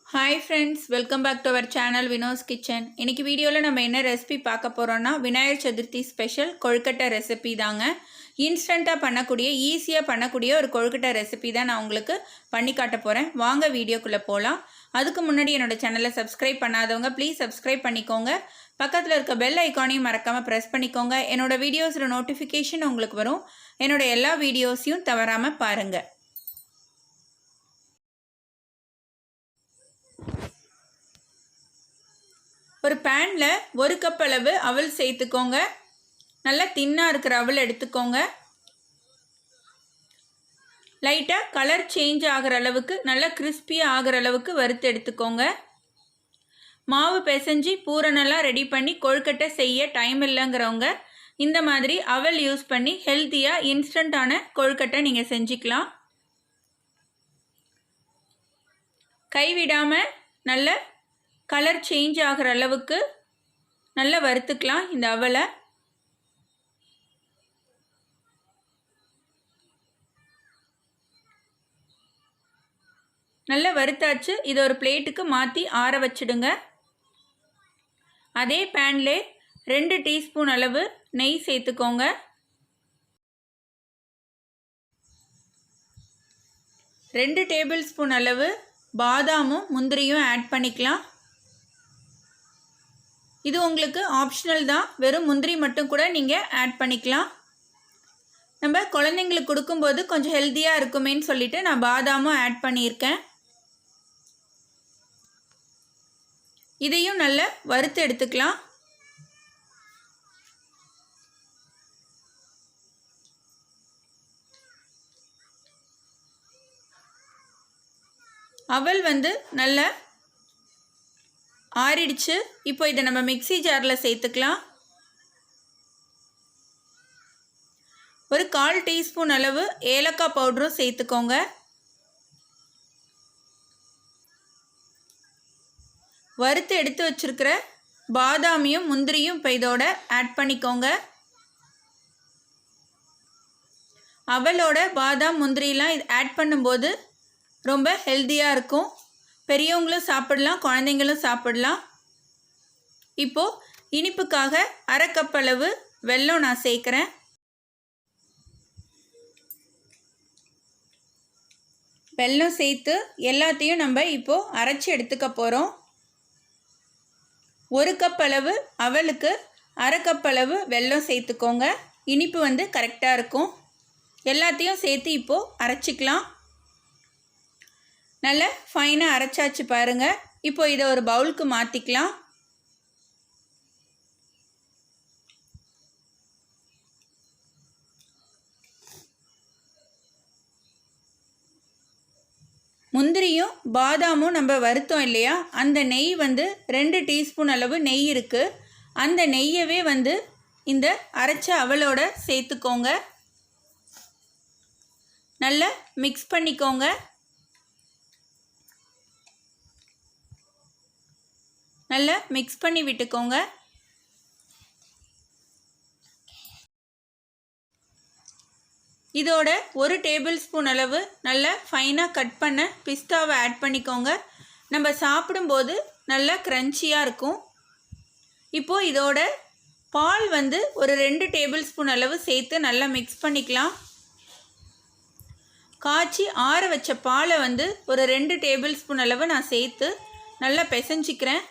Hi friends, welcome back to our channel Vinod's Kitchen. இன்னைக்கு வீடியோல நம்ம என்ன ரெசிபி பார்க்க போறோம்னா விநாயகர் சதுர்த்தி ஸ்பெஷல் கொழுக்கட்டை ரெசிபி தாங்க. இன்ஸ்டன்ட்டா பண்ணக்கூடிய ஈஸியா பண்ணக்கூடிய ஒரு கொழுக்கட்டை ரெசிபி தான் நான் உங்களுக்கு பண்ணி காட்ட போறேன். வாங்க வீடியோக்குள்ள போலாம். அதுக்கு முன்னாடி என்னோட சேனலை சப்ஸ்கிரைப் பண்ணாதவங்க ப்ளீஸ் சப்ஸ்கிரைப் பண்ணிக்கோங்க. பக்கத்துல இருக்க பெல் ஐகானையும் மறக்காம பிரஸ் பண்ணிக்கோங்க. என்னோட வீடியோஸ்ல நோட்டிஃபிகேஷன் உங்களுக்கு வரும். என்னோட எல்லா வீடியோஸையும் தவறாம பாருங்க. ஒரு பேனில் 1 கப் அளவு அவல் சேர்த்துக்கோங்க. நல்லா தின்னாக இருக்கிற அவல் எடுத்துக்கோங்க. லைட்டாக கலர் சேஞ்ச் ஆகிற அளவுக்கு நல்லா கிறிஸ்பியாக ஆகிற அளவுக்கு வறுத்து எடுத்துக்கோங்க. மாவு பிசைஞ்சு பூரணெல்லாம் ரெடி பண்ணி கொழுக்கட்டை செய்ய டைம் இல்லைங்கிறவங்க இந்த மாதிரி அவல் யூஸ் பண்ணி ஹெல்த்தியாக இன்ஸ்டண்ட்டான கொழுக்கட்டை நீங்கள் செஞ்சுக்கலாம். கைவிடாமல் நல்ல கலர் சேஞ்ச் ஆகிற அளவுக்கு நல்லா வறுத்துக்கலாம். இந்த அவலை நல்லா வறுத்தாச்சு. இதை ஒரு பிளேட்டுக்கு மாற்றி ஆற வச்சிடுங்க. அதே பேன்லே 2 டீஸ்பூன் அளவு நெய் சேர்த்துக்கோங்க. 2 டேபிள் ஸ்பூன் அளவு பாதாமும் முந்திரியும் ஆட் பண்ணிக்கலாம். இது உங்களுக்கு ஆப்ஷனல் தான், வெறும் முந்திரி மட்டும் கூட நீங்கள் ஆட் பண்ணிக்கலாம். நம்ம குழந்தைங்களுக்கு கொடுக்கும்போது கொஞ்சம் ஹெல்த்தியாக இருக்குமேன்னு சொல்லிட்டு நான் பாதாமும் ஆட் பண்ணியிருக்கேன். இதையும் நல்லா வறுத்து எடுத்துக்கலாம். அவல் நல்லா ஆறிடுச்சு. இப்போ இதை நம்ம மிக்ஸி ஜாரில் சேர்த்துக்கலாம். ஒரு 1/4 டீஸ்பூன் அளவு ஏலக்காய் பவுடரும் சேர்த்துக்கோங்க. வறுத்து எடுத்து வச்சிருக்கிற பாதாமியும் முந்திரியும் இப்போ இதோட ஆட் பண்ணிக்கோங்க. அவலோட பாதாம் முந்திரிலாம் இது ஆட் பண்ணும்போது ரொம்ப ஹெல்த்தியாக இருக்கும். பெரியவங்களும் சாப்பிடலாம், குழந்தைங்களும் சாப்பிடலாம். இப்போது இனிப்புக்காக 1/2 கப் அளவு வெல்லம் நான் சேர்க்குறேன். வெல்லம் சேர்த்து எல்லாத்தையும் நம்ம இப்போது அரைச்சி எடுத்துக்க போகிறோம். 1 கப் அளவு அவலுக்கு 1/2 கப் அளவு வெல்லம் சேர்த்துக்கோங்க. இனிப்பு கரெக்டாக இருக்கும். எல்லாத்தையும் சேர்த்து இப்போது அரைச்சிக்கலாம். நல்லா ஃபைனாக அரைச்சாச்சு பாருங்கள். இப்போ இதை ஒரு பவுலுக்கு மாற்றிக்கலாம். முந்திரியும் பாதாமும் நம்ம வறுத்தோம் இல்லையா, அந்த நெய் 2 டீஸ்பூன் அளவு நெய் இருக்குது. அந்த நெய்யவே இந்த அரைச்ச அவலோட சேர்த்துக்கோங்க. நல்லா மிக்ஸ் பண்ணிக்கோங்க. நல்லா மிக்ஸ் பண்ணி விட்டுக்கோங்க. இதோட 1 டேபிள் ஸ்பூன் அளவு நல்லா ஃபைனாக கட் பண்ண பிஸ்தாவை ஆட் பண்ணிக்கோங்க. நம்ம சாப்பிடும்போது நல்லா க்ரன்ச்சியாக இருக்கும். இப்போது இதோட பால் ஒரு 2 டேபிள் ஸ்பூன் அளவு சேர்த்து நல்லா மிக்ஸ் பண்ணிக்கலாம். காய்ச்சி ஆற வச்ச பாலை ஒரு 2 டேபிள் ஸ்பூன் அளவு நான் சேர்த்து நல்லா பிசைஞ்சிக்கிறேன்.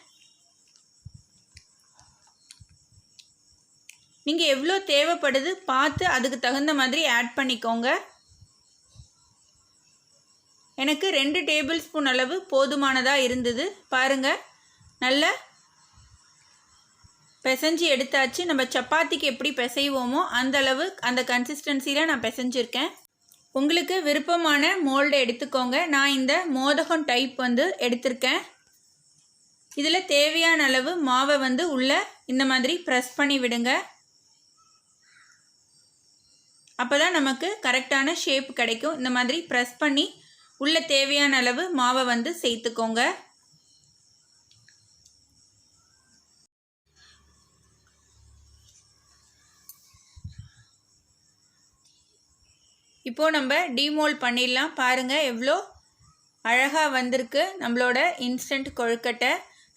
நீங்கள் எவ்வளோ தேவைப்படுது பார்த்து அதுக்கு தகுந்த மாதிரி ஆட் பண்ணிக்கோங்க. எனக்கு 2 டேபிள் ஸ்பூன் அளவு போதுமானதாக இருந்தது. பாருங்கள், நல்லா பிசைஞ்சு எடுத்தாச்சு. நம்ம சப்பாத்திக்கு எப்படி பிசைவோமோ அந்த அளவு அந்த கன்சிஸ்டன்சியில் நான் பிசைஞ்சிருக்கேன். உங்களுக்கு விருப்பமான மோல்டை எடுத்துக்கோங்க. நான் இந்த மோதகம் டைப் எடுத்திருக்கேன். இதில் தேவையான அளவு மாவை உள்ளே இந்த மாதிரி ப்ரெஸ் பண்ணி விடுங்க. அப்போ தான் நமக்கு கரெக்டான ஷேப் கிடைக்கும். இந்த மாதிரி ப்ரெஸ் பண்ணி உள்ள தேவையான அளவு மாவை சேர்த்துக்கோங்க. இப்போது நம்ம டீமோல்ட் பண்ணிடலாம். பாருங்கள் எவ்வளோ அழகாக வந்திருக்கு நம்மளோட இன்ஸ்டன்ட் கொழுக்கட்டை.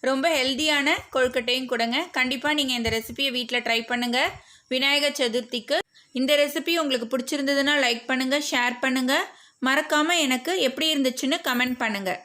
ரொம்ப ஹெல்தியான கொழுக்கட்டையும் கொடுங்க. கண்டிப்பாக நீங்கள் இந்த ரெசிபியை வீட்டில் ட்ரை பண்ணுங்கள் விநாயகர் சதுர்த்திக்கு. இந்த ரெசிபி உங்களுக்கு பிடிச்சிருந்ததுன்னா லைக் பண்ணுங்கள், ஷேர் பண்ணுங்கள். மறக்காமல் எனக்கு எப்படி இருந்துச்சுன்னு கமெண்ட் பண்ணுங்கள்.